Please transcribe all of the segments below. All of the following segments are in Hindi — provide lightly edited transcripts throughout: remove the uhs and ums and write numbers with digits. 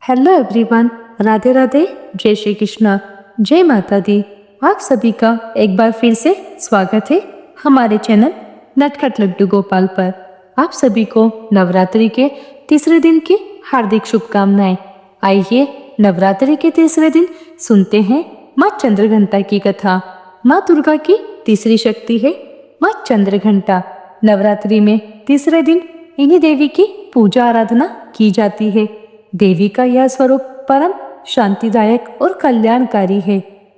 हेलो एवरीवन, राधे राधे, जय श्री कृष्ण, जय माता दी। आप सभी का एक बार फिर से स्वागत है हमारे चैनल नटखट लड्डू गोपाल पर। आप सभी को नवरात्रि के तीसरे दिन की हार्दिक शुभकामनाएं। आइए नवरात्रि के तीसरे दिन सुनते हैं माँ चंद्रघंटा की कथा। माँ दुर्गा की तीसरी शक्ति है माँ चंद्रघंटा। नवरात्रि में तीसरे दिन इन्हीं देवी की पूजा आराधना की जाती है। देवी का यह स्वरूप परम शांतिदायक और कल्याणकारी है।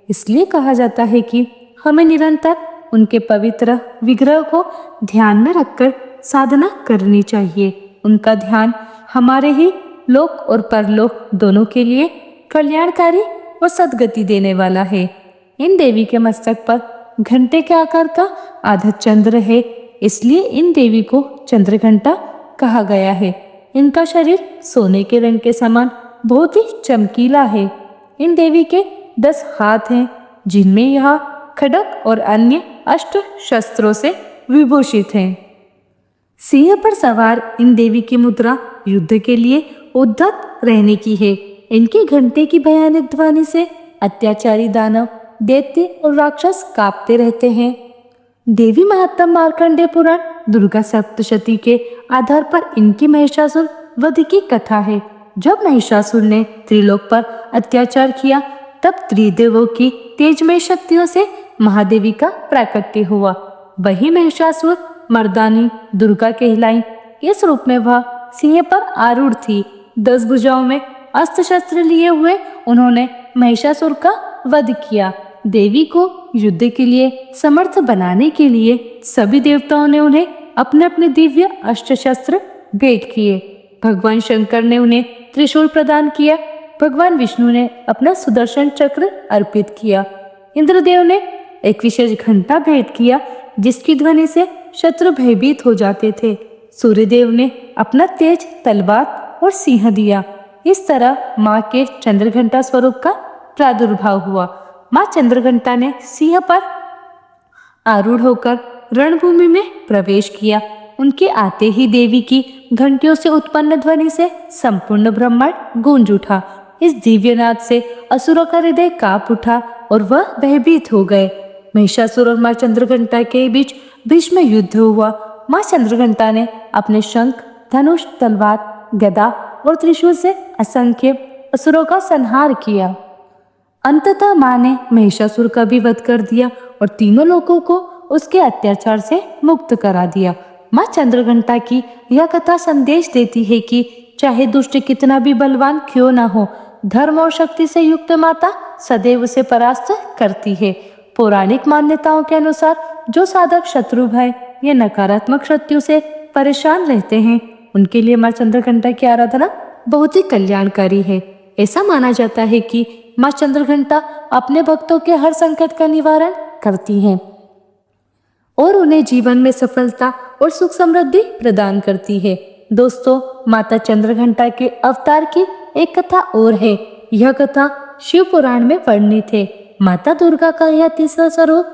इसलिए कहा जाता है कि हमें निरंतर उनके पवित्र विग्रह को ध्यान में रखकर साधना करनी चाहिए। उनका ध्यान हमारे ही लोक और परलोक दोनों के लिए कल्याणकारी और सद्गति देने वाला है। इन देवी के मस्तक पर घंटे के आकार का आधा चंद्र है, इसलिए इन देवी को चंद्रघंटा कहा गया है। इनका शरीर सोने के रंग के समान बहुत ही चमकीला है। इन देवी के 10 हाथ हैं, जिनमें यह खड्ग और अन्य अस्त्र शस्त्रों से विभूषित हैं। सिंह पर सवार इन देवी की मुद्रा युद्ध के लिए उद्यत रहने की है। इनके घंटे की भयानक ध्वनि से अत्याचारी दानव, दैत्य और राक्षस कांपते रहते हैं। देवी महात्म मार्कंडेय पुराण दुर्गा सप्तशती के आधार पर इनकी महिषासुर वध की कथा है। जब महिषासुर ने त्रिलोक पर अत्याचार किया, तब त्रिदेवों की तेजमय शक्तियों से महादेवी का प्राकट्य हुआ। वही महिषासुर मर्दानी दुर्गा कहलाई। इस रूप में वह सिंह पर आरूढ़ थी। 10 भुजाओं में अस्त्र शस्त्र लिए हुए उन्होंने महिषासुर का वध किया। देवी को युद्ध के लिए समर्थ बनाने के लिए सभी देवताओं ने उन्हें अपने अपने दिव्य अस्त्र शस्त्र भेंट किए। भगवान शंकर ने उन्हें त्रिशूल प्रदान किया। भगवान विष्णु ने अपना सुदर्शन चक्र अर्पित किया। इंद्रदेव ने एक विशेष घंटा भेंट किया, जिसकी ध्वनि से शत्रु भयभीत हो जाते थे। सूर्यदेव ने अपना तेज तलवार और सिंह दिया। इस तरह माँ के चंद्रघंटा स्वरूप का प्रादुर्भाव हुआ। माँ चंद्रघंटा ने सिंह पर आरूढ़ होकर रणभूमि में प्रवेश किया। उनके आते ही देवी की घंटियों से उत्पन्न ध्वनि से संपूर्ण ब्रह्मांड गूंज उठा। इस दिव्यनाद से असुरों का हृदय कांप उठा और वह भयभीत हो गए। महिषासुर और माँ चंद्रघंटा के बीच भीष्म युद्ध हुआ। माँ चंद्रघंटा ने अपने शंख, धनुष, तलवार, गदा और त्रिशूल से असंख्य असुरों का संहार किया। अंततः माँ ने महिषासुर का भी वध कर दिया और तीनों लोगों को उसके अत्याचार से मुक्त करा दिया। माँ चंद्रघंटा की यह कथा संदेश देती है कि चाहे दुष्ट कितना भी बलवान क्यों न हो, धर्म और शक्ति से युक्त माता सदैव उसे परास्त करती है। पौराणिक मान्यताओं के अनुसार जो साधक शत्रु भय या नकारात्मक शक्तियों से परेशान रहते हैं, उनके लिए माँ चंद्रघंटा की आराधना बहुत ही कल्याणकारी है। ऐसा माना जाता है कि माँ चंद्रघंटा अपने भक्तों के हर संकट का निवारण करती हैं और उन्हें जीवन में सफलता और सुख समृद्धि प्रदान करती है। दोस्तों, माता चंद्रघंटा के अवतार की एक कथा और है। यह कथा शिव पुराण में वर्णित है। माता दुर्गा का यह तीसरा स्वरूप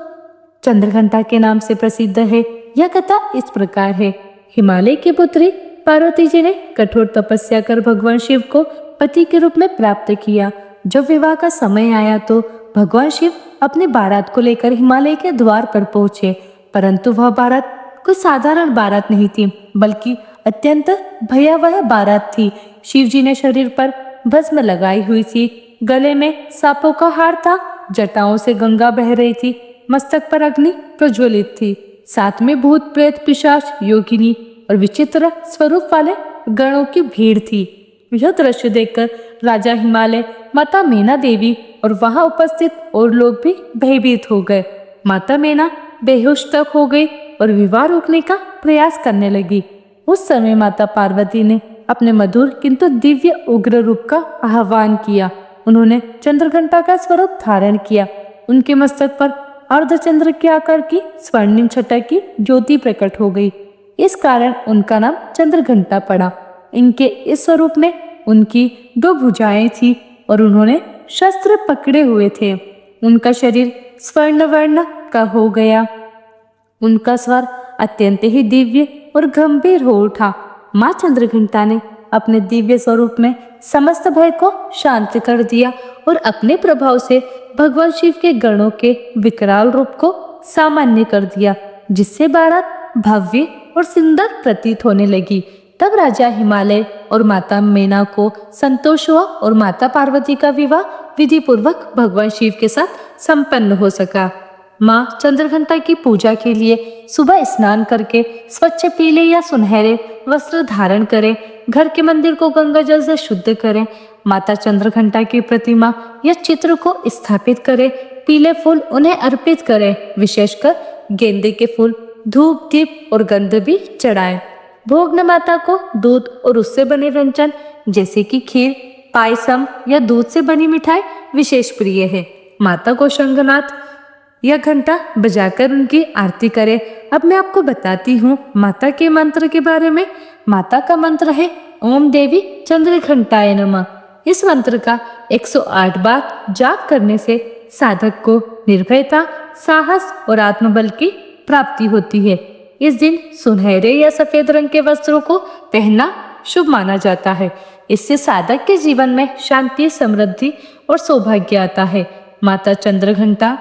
चंद्रघंटा के नाम से प्रसिद्ध है। यह कथा इस प्रकार है। हिमालय की पुत्री पार्वती जी ने कठोर तपस्या कर भगवान शिव को पति के रूप में प्राप्त किया। जब विवाह का समय आया तो भगवान शिव अपनी बारात को लेकर हिमालय के द्वार पर पहुंचे, परंतु वह बारात कोई साधारण बारात नहीं थी, बल्कि अत्यंत भयावह बारात थी। शिव जी ने शरीर पर भस्म लगाई हुई थी, गले में सांपों का हार था, जटाओं से गंगा बह रही थी, मस्तक पर अग्नि प्रज्वलित थी, साथ में भूत प्रेत पिशाच योगिनी और विचित्र स्वरूप वाले गणों की भीड़ थी। यह दृश्य देखकर राजा हिमालय, माता मैना देवी और वहां उपस्थित और लोग भी भयभीत हो गए। माता मैना बेहोश तक हो गई और विवाह रोकने का प्रयास करने लगी। उस समय माता पार्वती ने अपने मधुर किंतु दिव्य उग्र रूप का आह्वान किया। उन्होंने चंद्रघंटा का स्वरूप धारण किया। उनके मस्तक पर अर्धचंद्र के आकार की स्वर्णिम छटा की ज्योति प्रकट हो गई। इस कारण उनका नाम चंद्रघंटा पड़ा। इनके इस स्वरूप में उनकी 2 भुजाएं थी और उन्होंने शस्त्र पकड़े हुए थे। उनका शरीर स्वर्ण वर्ण का हो गया। उनका स्वर अत्यंत ही दिव्य और गंभीर हो उठा। माँ चंद्रघंटा ने अपने दिव्य स्वरूप में समस्त भय को शांत कर दिया और अपने प्रभाव से भगवान शिव के गणों के विकराल रूप को सामान्य कर दिया, जिससे बारात भव्य और सुंदर प्रतीत होने लगी। तब राजा हिमालय और माता मेना को संतोष हुआ और माता पार्वती का विवाह विधि पूर्वक भगवान शिव के साथ संपन्न हो सका। माँ चंद्रघंटा की पूजा के लिए सुबह स्नान करके स्वच्छ पीले या सुनहरे वस्त्र धारण करें, घर के मंदिर को गंगा जल से शुद्ध करें, माता चंद्रघंटा की प्रतिमा या चित्र को स्थापित करें, पीले फूल उन्हें अर्पित करें, विशेषकर गेंदे के फूल, धूप दीप और गंध भी चढ़ाएं। भोग में माता को दूध और उससे बने व्यंजन जैसे कि खीर, पायसम या दूध से बनी मिठाई विशेष प्रिय है। माता को शंखनाद या घंटा बजाकर उनकी आरती करें। अब मैं आपको बताती हूँ माता के मंत्र के बारे में। माता का मंत्र है ओम देवी चंद्रघंटाय नमः। इस मंत्र का 108 बार जाप करने से साधक को निर्भयता, साहस और आत्मबल की प्राप्ति होती है। इस दिन सुनहरे या सफेद रंग के वस्त्रों को पहनना शुभ माना जाता है। इससे साधक के जीवन में शांति, समृद्धि और सौभाग्य आता है। माता चंद्रघंटा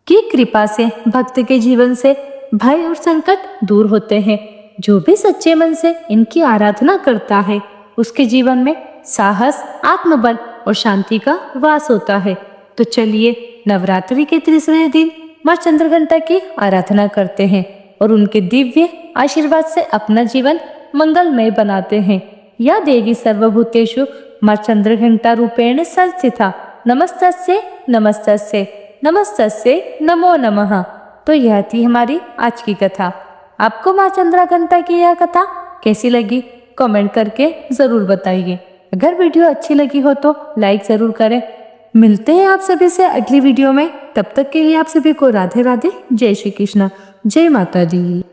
की कृपा से भक्त के जीवन से भय और संकट दूर होते हैं। जो भी सच्चे मन से इनकी आराधना करता है उसके जीवन में साहस, आत्मबल और शांति का वास होता है। तो चलिए नवरात्रि के तीसरे दिन माँ चंद्रघंटा की आराधना करते हैं और उनके दिव्य आशीर्वाद से अपना जीवन मंगलमय बनाते हैं। या देवी सर्वभूतेषु माँ चंद्रघंटा रूपेण संस्थिता, नमस्तस्यै नमस्तस्यै नमस्तस्यै नमो नमः। तो यह थी हमारी आज की कथा। आपको माँ चंद्रघंटा की यह कथा कैसी लगी कमेंट करके जरूर बताइए। अगर वीडियो अच्छी लगी हो तो लाइक जरूर करें। मिलते हैं आप सभी से अगली वीडियो में। तब तक के लिए आप सभी को राधे राधे, जय श्री कृष्ण, जय माता दी।